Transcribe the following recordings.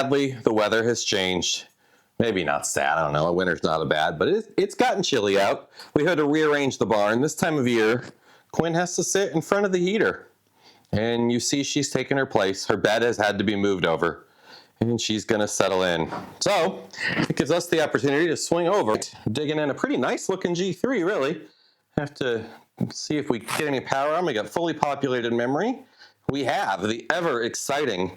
Sadly, the weather has changed. Maybe not sad, I don't know, winter's not bad, but it's gotten chilly out. We had to rearrange the barn. This time of year, Quinn has to sit in front of the heater. And you see she's taken her place. Her bed has had to be moved over. And she's gonna settle in. So, it gives us the opportunity to swing over, digging in a pretty nice looking G3, really. Have to see if we get any power on. We got fully populated memory. We have the ever exciting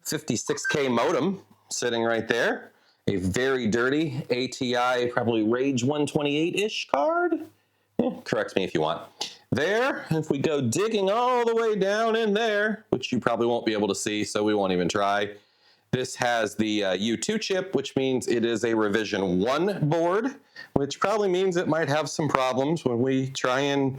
56K modem sitting right there. A very dirty ATI, probably Rage 128-ish card. Correct me if you want. There, if we go digging all the way down in there, which you probably won't be able to see, so we won't even try. This has the U2 chip, which means it is a revision 1 board, which probably means it might have some problems when we try and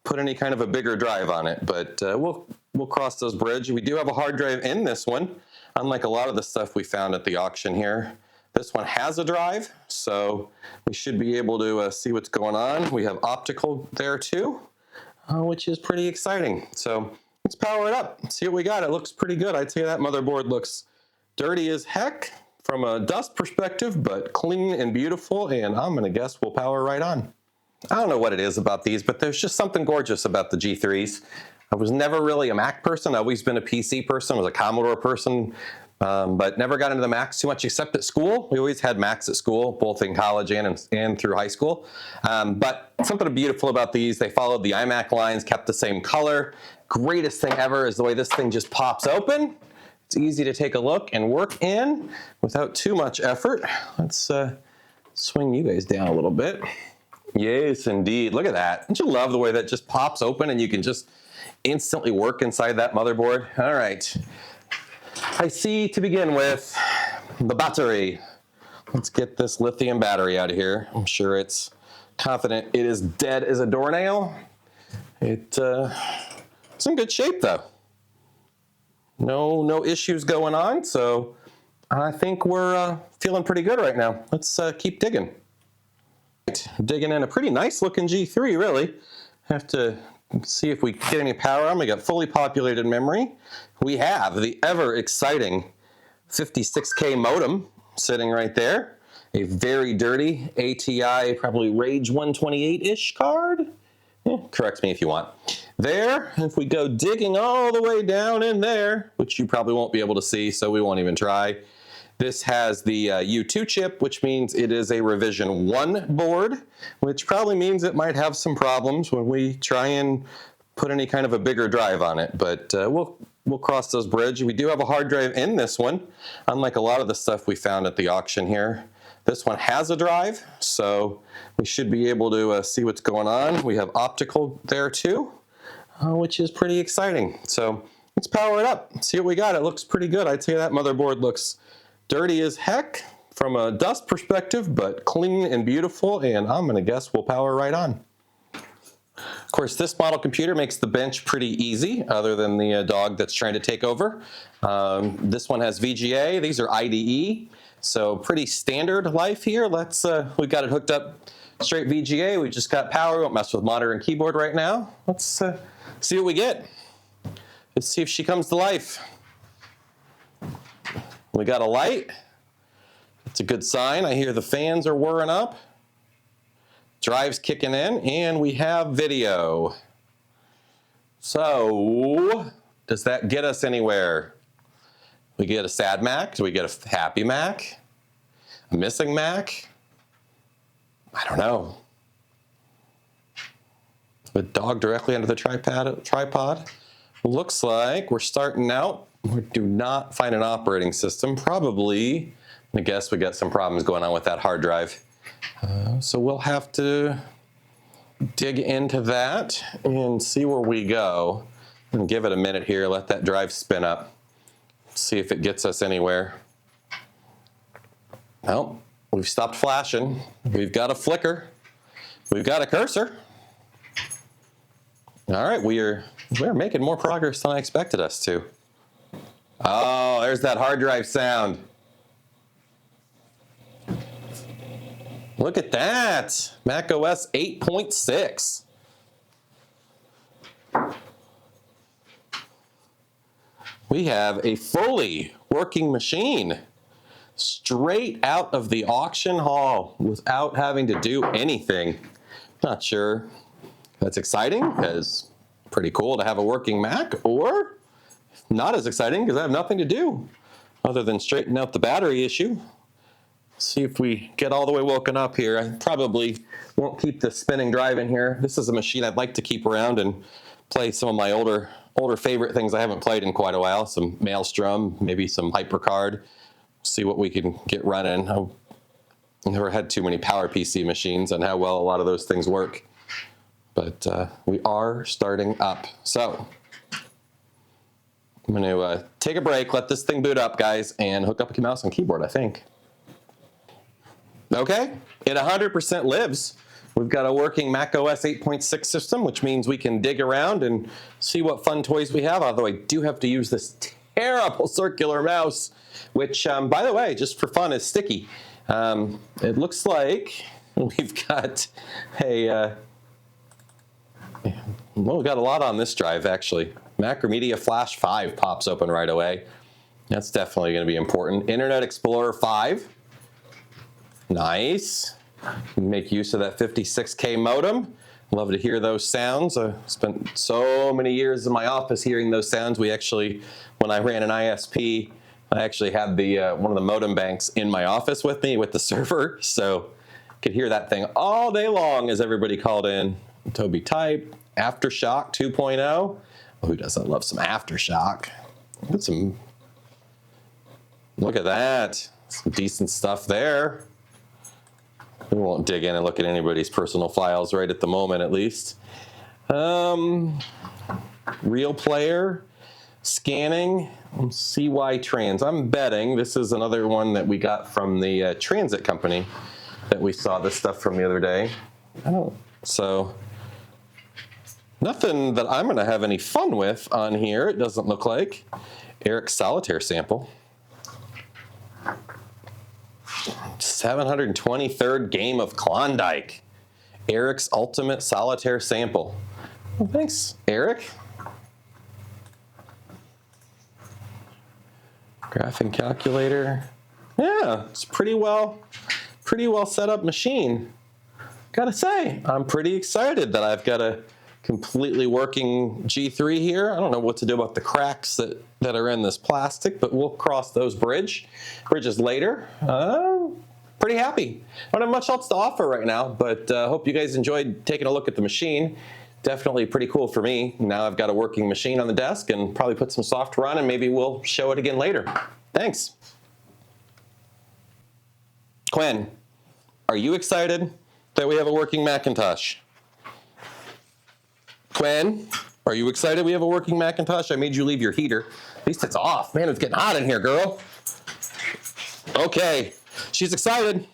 put any kind of a bigger drive on it, but we'll cross those bridges. We do have a hard drive in this one, unlike a lot of the stuff we found at the auction here. This one has a drive, so we should be able to see what's going on. We have optical there too, which is pretty exciting. So let's power it up, see what we got. It looks pretty good. I'd say that motherboard looks dirty as heck from a dust perspective, but clean and beautiful, and I'm gonna guess we'll power right on. I don't know what it is about these, but there's just something gorgeous about the G3s. I was never really a Mac person. I've always been a PC person. I was a Commodore person, but never got into the Macs too much except at school. We always had Macs at school, both in college and through high school. But something beautiful about these, they followed the iMac lines, kept the same color. Greatest thing ever is the way this thing just pops open. It's easy to take a look and work in without too much effort. Let's swing you guys down a little bit. Yes, indeed. Look at that. Don't you love the way that just pops open and you can just instantly work inside that motherboard? All right. I see, to begin with, the battery. Let's get this lithium battery out of here. I'm sure it's confident it is dead as a doornail. It's in good shape though. No issues going on, so I think we're feeling pretty good right now. Let's keep digging. Digging in a pretty nice looking G3, really. Have to see if we get any power on. We got fully populated memory. We have the ever exciting 56K modem sitting right there. A very dirty ATI, probably Rage 128-ish card. Correct me if you want. There, if we go digging all the way down in there, which you probably won't be able to see, so we won't even try. This has the U2 chip, which means it is a revision 1 board, which probably means it might have some problems when we try and put any kind of a bigger drive on it, but we'll cross those bridges. We do have a hard drive in this one, unlike a lot of the stuff we found at the auction here. This one has a drive, so we should be able to see what's going on. We have optical there too, which is pretty exciting. So let's power it up, see what we got. It looks pretty good. I'd say that motherboard looks dirty as heck from a dust perspective, but clean and beautiful, and I'm gonna guess we'll power right on. Of course, this model computer makes the bench pretty easy, other than the dog that's trying to take over. This one has VGA, these are IDE, so pretty standard life here. We've got it hooked up straight VGA, we just got power, we won't mess with monitor and keyboard right now. Let's see what we get. Let's see if she comes to life. We got a light. It's a good sign. I hear the fans are whirring up. Drive's kicking in, and we have video. So, does that get us anywhere? We get a sad Mac? Do we get a happy Mac? A missing Mac? I don't know. The dog directly under the tripod. Looks like we're starting out. We do not find an operating system. Probably, I guess we got some problems going on with that hard drive. So we'll have to dig into that and see where we go. And give it a minute here, let that drive spin up. See if it gets us anywhere. Well, we've stopped flashing. We've got a flicker. We've got a cursor. All right, we're making more progress than I expected us to. Oh, there's that hard drive sound. Look at that, Mac OS 8.6. We have a fully working machine. straight out of the auction hall without having to do anything. Not sure that's exciting, because pretty cool to have a working Mac, or not as exciting because I have nothing to do other than straighten out the battery issue. See if we get all the way woken up here. I probably won't keep the spinning drive in here. This is a machine I'd like to keep around and play some of my older favorite things I haven't played in quite a while. Some Maelstrom, maybe some HyperCard. See what we can get running. I've never had too many PowerPC machines and how well a lot of those things work. But we are starting up. So I'm going to take a break, let this thing boot up, guys, and hook up a mouse and keyboard, I think. Okay, it 100% lives. We've got a working macOS 8.6 system, which means we can dig around and see what fun toys we have, although I do have to use this terrible circular mouse, which, by the way, just for fun, is sticky. It looks like we've got a, well, we've got a lot on this drive, actually. Macromedia Flash 5 pops open right away. That's definitely going to be important. Internet Explorer 5. Nice. Make use of that 56K modem. Love to hear those sounds. I spent so many years in my office hearing those sounds. We actually, when I ran an ISP, I actually had the one of the modem banks in my office with me with the server, so could hear that thing all day long as everybody called in. Tobii Type, Aftershock 2.0. Oh, who doesn't love some Aftershock? Look at that. Some decent stuff there. We won't dig in and look at anybody's personal files right at the moment, at least. Real Player, scanning, CY Trans. I'm betting this is another one that we got from the transit company that we saw this stuff from the other day. So nothing that I'm going to have any fun with on here, it doesn't look like. Eric's Solitaire sample. 723rd game of Klondike. Eric's Ultimate Solitaire sample. Well, thanks, Eric. Graphing calculator. Yeah, it's pretty well set up machine. Gotta say, I'm pretty excited that I've got a completely working G3 here. I don't know what to do about the cracks that are in this plastic, but we'll cross those bridges later. Pretty happy. I don't have much else to offer right now, but hope you guys enjoyed taking a look at the machine. Definitely pretty cool for me. Now I've got a working machine on the desk and probably put some software on, and maybe we'll show it again later. Thanks. Quinn, are you excited that we have a working Macintosh? Quinn, are you excited we have a working Macintosh? I made you leave your heater. At least it's off. Man, it's getting hot in here, girl. Okay, she's excited.